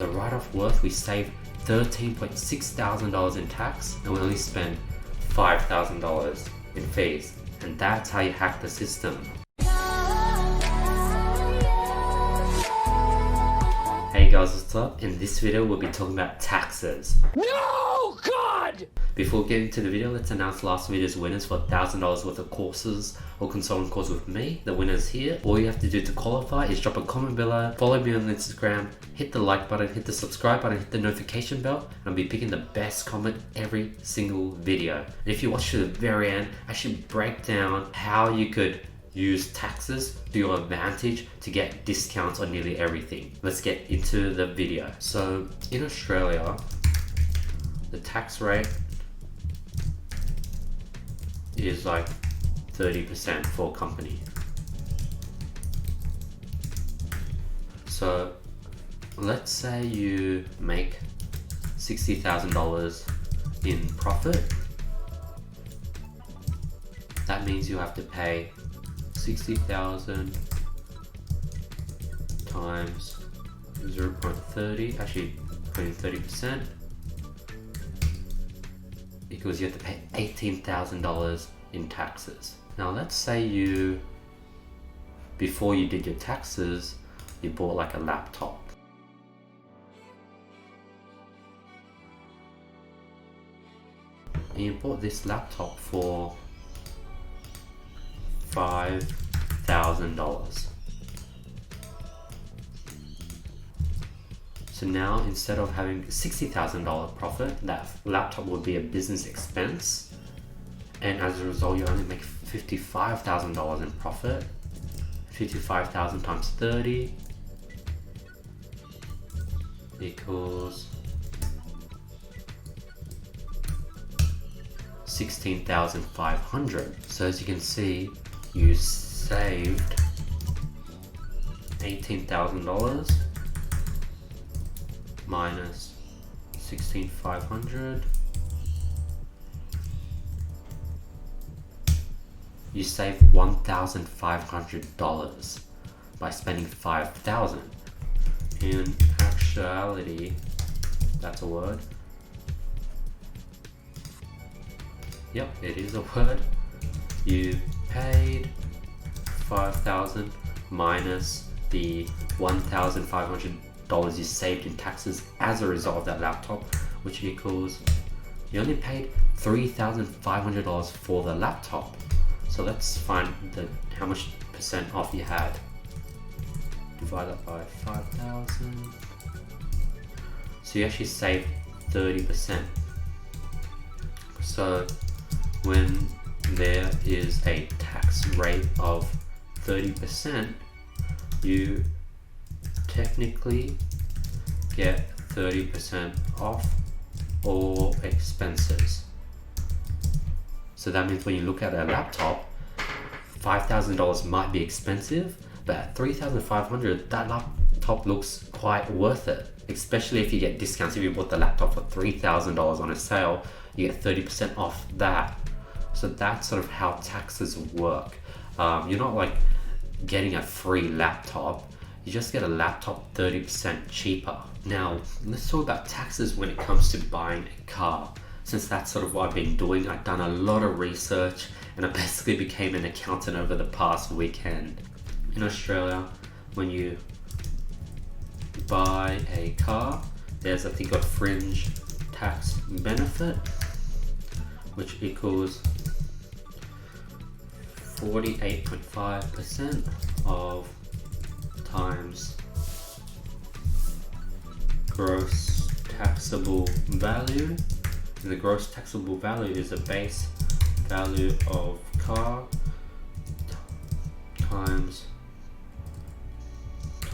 the write-off worth, we save $13,600 in tax and we only spend $5,000 in fees. And that's how you hack the system. Hey guys, what's up? In this video we'll be talking about taxes. No, God! Before getting to the video, let's announce last video's winners for $1,000 worth of courses or consulting course with me. The winner's here. All you have to do to qualify is drop a comment below, follow me on Instagram, hit the like button, hit the subscribe button, hit the notification bell, and I'll be picking the best comment every single video. And if you watch to the very end, I should break down how you could use taxes to your advantage to get discounts on nearly everything. Let's get into the video. So in Australia, the tax rate is like 30% for a company. So let's say you make $60,000 in profit. That means you have to pay 60,000 times 0.30, actually putting 30%, equals you have to pay $18,000 in taxes. Now let's say you, before you did your taxes, you bought like a laptop. And you bought this laptop for $5,000. So now instead of having $60,000 profit, that laptop would be a business expense, and as a result you only make $55,000 in profit. 55,000 times 30 equals 16,500. So as you can see, you saved $18,000 minus 16,500. You save $1,500 by spending $5,000. In actuality, that's a word. Yep, it is a word. You paid $5,000 minus the $1,500 you saved in taxes as a result of that laptop, which equals you only paid $3,500 for the laptop. So let's find how much percent off you had. Divide that by 5,000. So you actually saved 30%. So when there is a tax rate of 30%, you technically get 30% off all expenses. So that means when you look at a laptop, $5,000 might be expensive, but at $3,500, that laptop looks quite worth it, especially if you get discounts. If you bought the laptop for $3,000 on a sale, you get 30% off that. So that's sort of how taxes work. You're not like getting a free laptop, you just get a laptop 30% cheaper. Now let's talk about taxes when it comes to buying a car. Since that's sort of what I've been doing, I've done a lot of research and I basically became an accountant over the past weekend. In Australia, when you buy a car, there's a thing called Fringe tax benefit, which equals 48.5% of times gross taxable value. And the gross taxable value is the base value of car times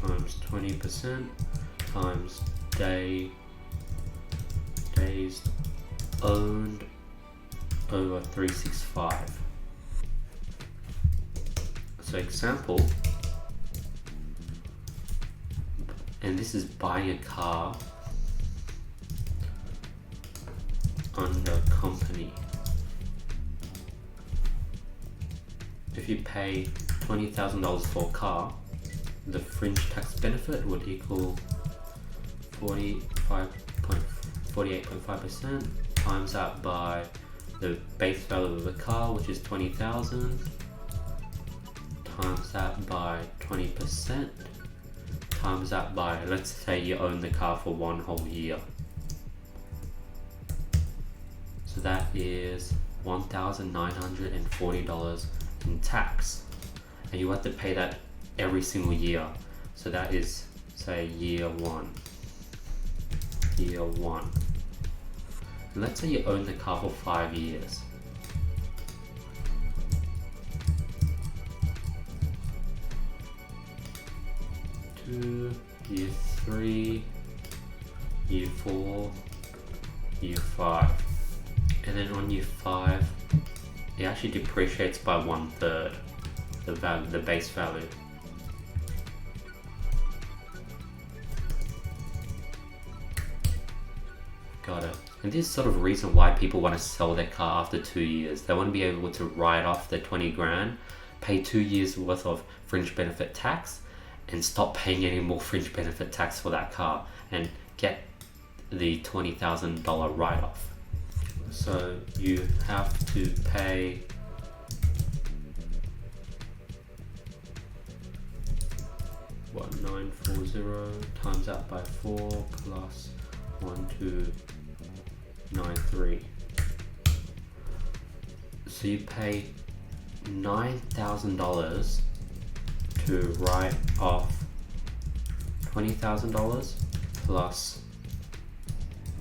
20% times days owned over 365. So example, and this is buying a car under company. If you pay $20,000 for a car, the fringe tax benefit would equal 48.5% times that by the base value of the car, which is 20,000, times that by 20%, times that by, let's say you own the car for 1 whole year. So that is $1,940 in tax, and you have to pay that every single year. So that is, say, year one. And let's say you own the car for 5 years. Year 3, year 4, year 5, and then on year 5 it actually depreciates by 1/3 the base value. Got it. And this is sort of the reason why people want to sell their car after 2 years. They want to be able to write off their 20 grand, pay 2 years worth of fringe benefit tax, and stop paying any more fringe benefit tax for that car and get the $20,000 write-off. So you have to pay $1,940 times that by 4 plus 1,293. So you pay $9,000 to write off $20,000 plus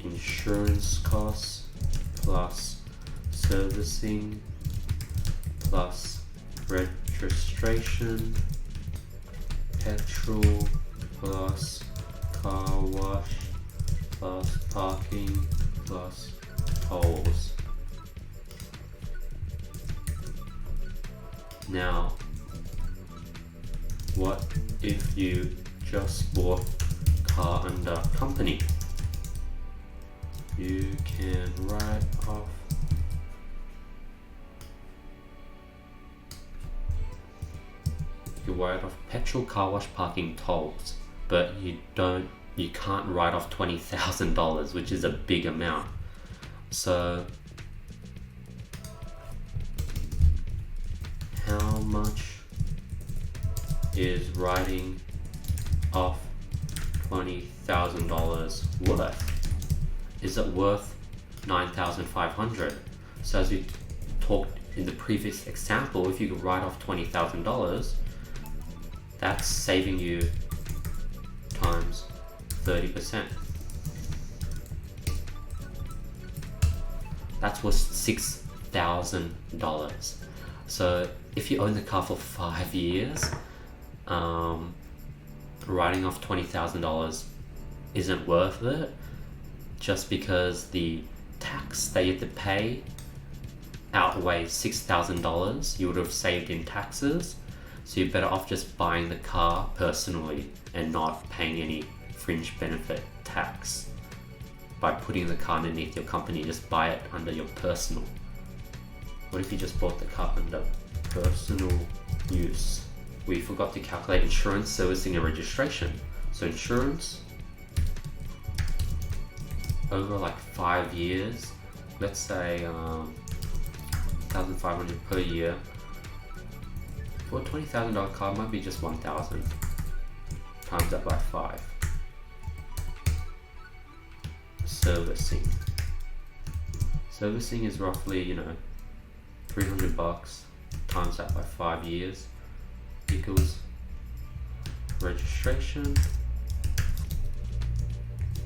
insurance costs plus servicing plus registration, petrol plus car wash plus parking plus tolls. Now, what if you just bought car under company? You can write off petrol, car wash, parking, tolls, but you can't write off $20,000, which is a big amount. So how much is writing off $20,000 worth? Is it worth $9,500? So as we talked in the previous example, if you could write off $20,000, that's saving you times 30%. That's worth $6,000. So if you own the car for 5 years, writing off $20,000 isn't worth it, just because the tax that you have to pay outweighs $6,000 you would have saved in taxes. So you're better off just buying the car personally and not paying any fringe benefit tax by putting the car underneath your company. Just buy it under your personal. What if you just bought the car under personal use? We forgot to calculate insurance, servicing, and registration. So insurance over like 5 years, let's say $1,500 per year. For a $20,000 car, it might be just $1,000 times that by 5. Servicing is roughly, $300 times that by 5 years equals registration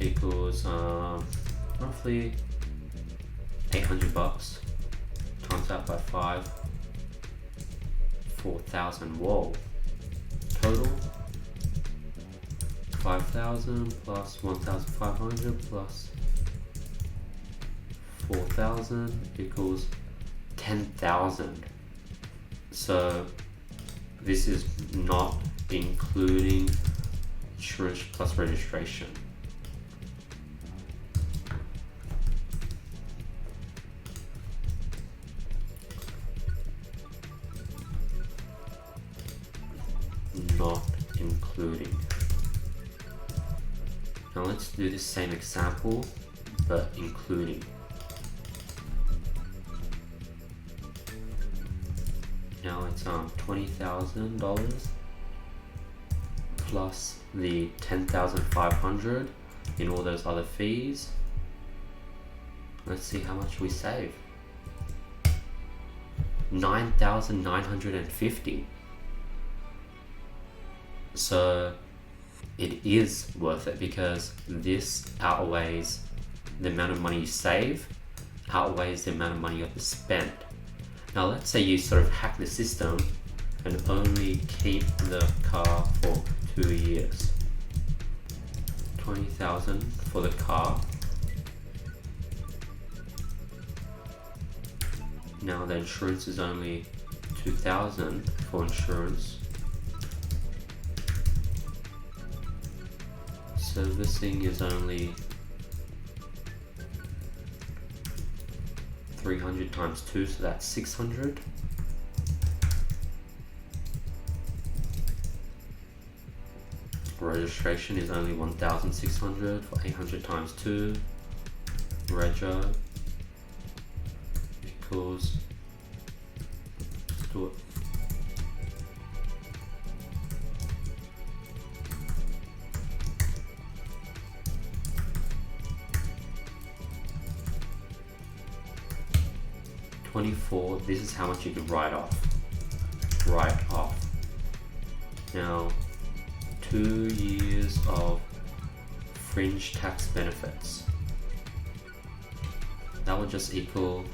equals roughly $800 times that by 5, 4,000. Whoa. Total 5,000 plus 1,500 plus 4,000 equals 10,000. So this is not including insurance plus registration. Not including. Now Now let's do the same example, but including. Now it's $20,000 plus the $10,500 in all those other fees. Let's see how much we save. $9,950. So it is worth it because this outweighs the amount of money you save, outweighs the amount of money you have to spend. Now let's say you sort of hack the system and only keep the car for 2 years. $20,000 for the car. Now the insurance is only $2,000 for insurance. Servicing is only 300 times 2, so that's 600. Registration is only 1,600 for 800 times 2. Rego equals, let's do it. $24. This is how much you can write off. Now, 2 years of fringe tax benefits. That would just equal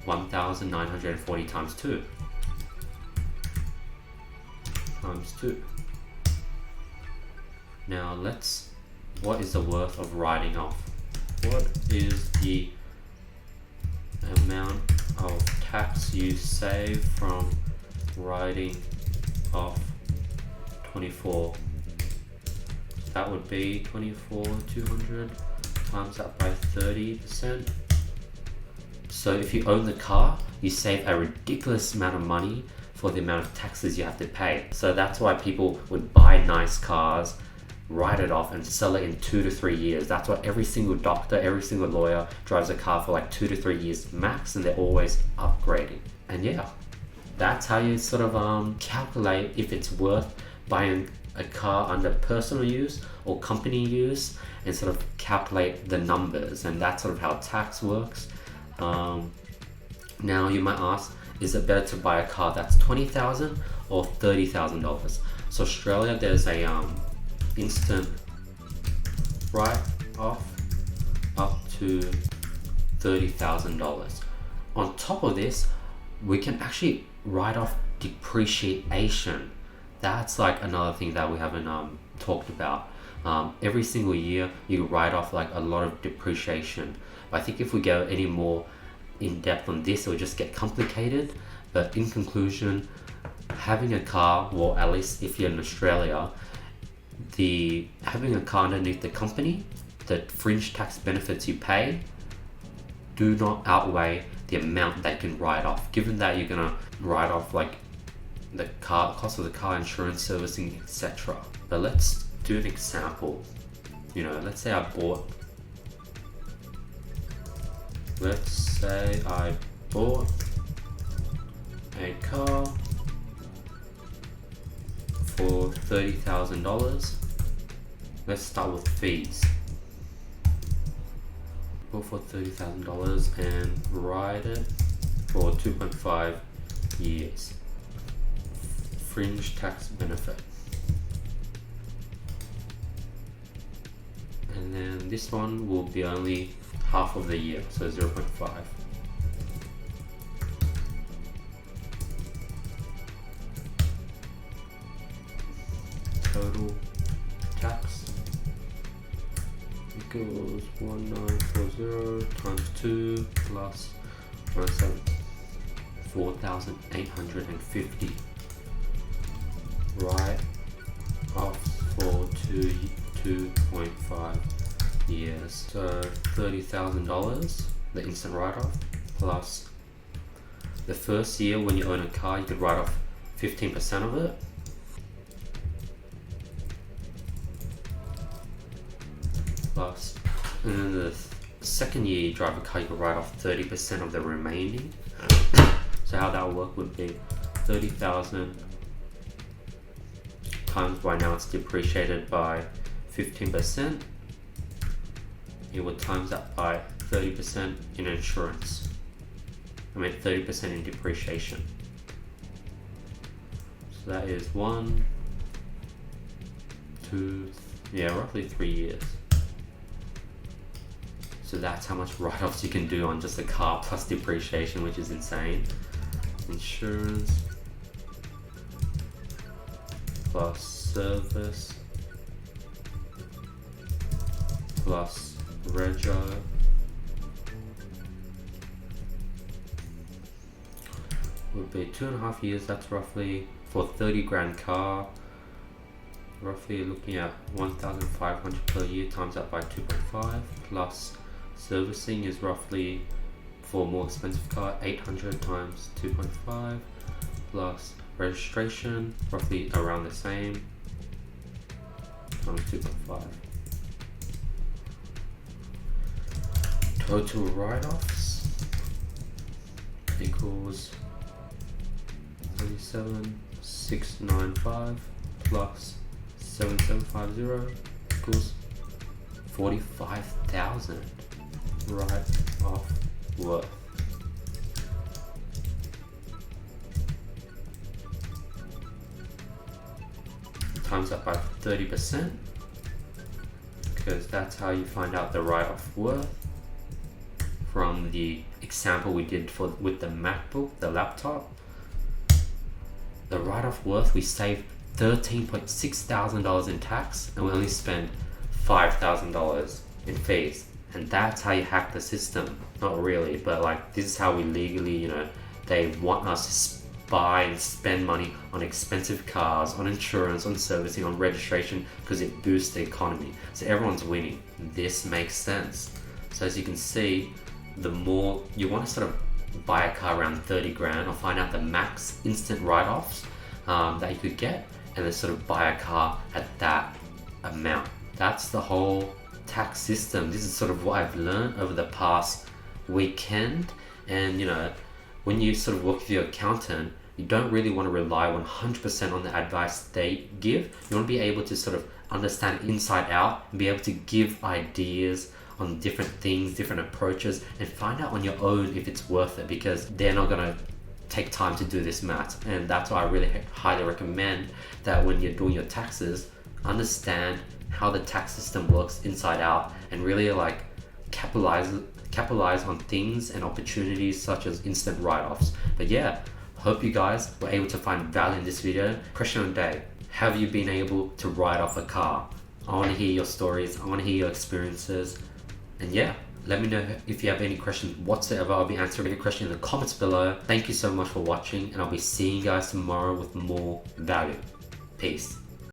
1,940 times 2. Now what is the worth of writing off? What is the amount of tax you save from writing off 24? That would be 24,200 times that by 30%. So if you own the car, you save a ridiculous amount of money for the amount of taxes you have to pay. So that's why people would buy nice cars, write it off and sell it in 2 to 3 years. That's why every single doctor, every single lawyer drives a car for like 2 to 3 years max, and they're always upgrading. And yeah, that's how you sort of calculate if it's worth buying a car under personal use or company use, and sort of calculate the numbers. And that's sort of how tax works. Now you might ask, is it better to buy a car that's $20,000 or $30,000? So Australia, there's a instant write-off up to $30,000. On top of this, we can actually write off depreciation. That's like another thing that we haven't talked about. Every single year you write off like a lot of depreciation. But I think if we go any more in depth on this, it will just get complicated. But in conclusion, having a car, well, at least if you're in Australia, having a car underneath the company, the fringe tax benefits you pay do not outweigh the amount that you can write off. Given that you're gonna write off like the cost of the car, insurance, servicing, etc. But let's do an example. Let's say I bought a car for $30,000. Let's start with fees. Bought for $30,000 and ride it for 2.5 years. Fringe tax benefit. And then this one will be only half of the year, so 0.5. Total tax equals 1940 times 2 plus 4,850. Right off for 2.5 years. So $30,000, the instant write-off, plus the first year when you own a car, you could write off 15% of it. And then the second year you drive a car, you can write off 30% of the remaining. So how that would work would be 30,000 times by now it's depreciated by 15%. You would times that by 30% in insurance. 30% in depreciation. So that is 1, 2, roughly 3 years. So that's how much write-offs you can do on just a car plus depreciation, which is insane. Insurance plus service plus rego would be 2.5 years. That's roughly, for 30 grand car, roughly looking at 1,500 per year, times that by 2.5, plus servicing is roughly, for a more expensive car, 800 times 2.5, plus registration, roughly around the same, times 2.5. Total write-offs equals 37,695 plus 7,750 equals 45,000 write-off worth. Times that by 30%, because that's how you find out the write-off worth. From the example we did with the MacBook, the laptop, the write-off worth, we saved $13,600 in tax and we only spent $5,000 in fees. And that's how you hack the system. Not really, but like, this is how we legally, they want us to buy and spend money on expensive cars, on insurance, on servicing, on registration, because it boosts the economy. So everyone's winning. This makes sense. So as you can see, the more you want to sort of buy a car around 30 grand or find out the max instant write-offs that you could get, and then sort of buy a car at that amount. That's the whole tax system. This is sort of what I've learned over the past weekend. And when you sort of work with your accountant, you don't really want to rely 100% on the advice they give. You want to be able to sort of understand inside out and be able to give ideas on different things, different approaches, and find out on your own if it's worth it, because they're not going to take time to do this math. And that's why I really highly recommend that when you're doing your taxes, understand how the tax system works inside out, and really like capitalize on things and opportunities such as instant write-offs. But yeah, hope you guys were able to find value in this video. Question of the day: have you been able to write off a car? I want to hear your stories. I want to hear your experiences. And yeah, let me know if you have any questions whatsoever. I'll be answering any question in the comments below. Thank you so much for watching, and I'll be seeing you guys tomorrow with more value. Peace.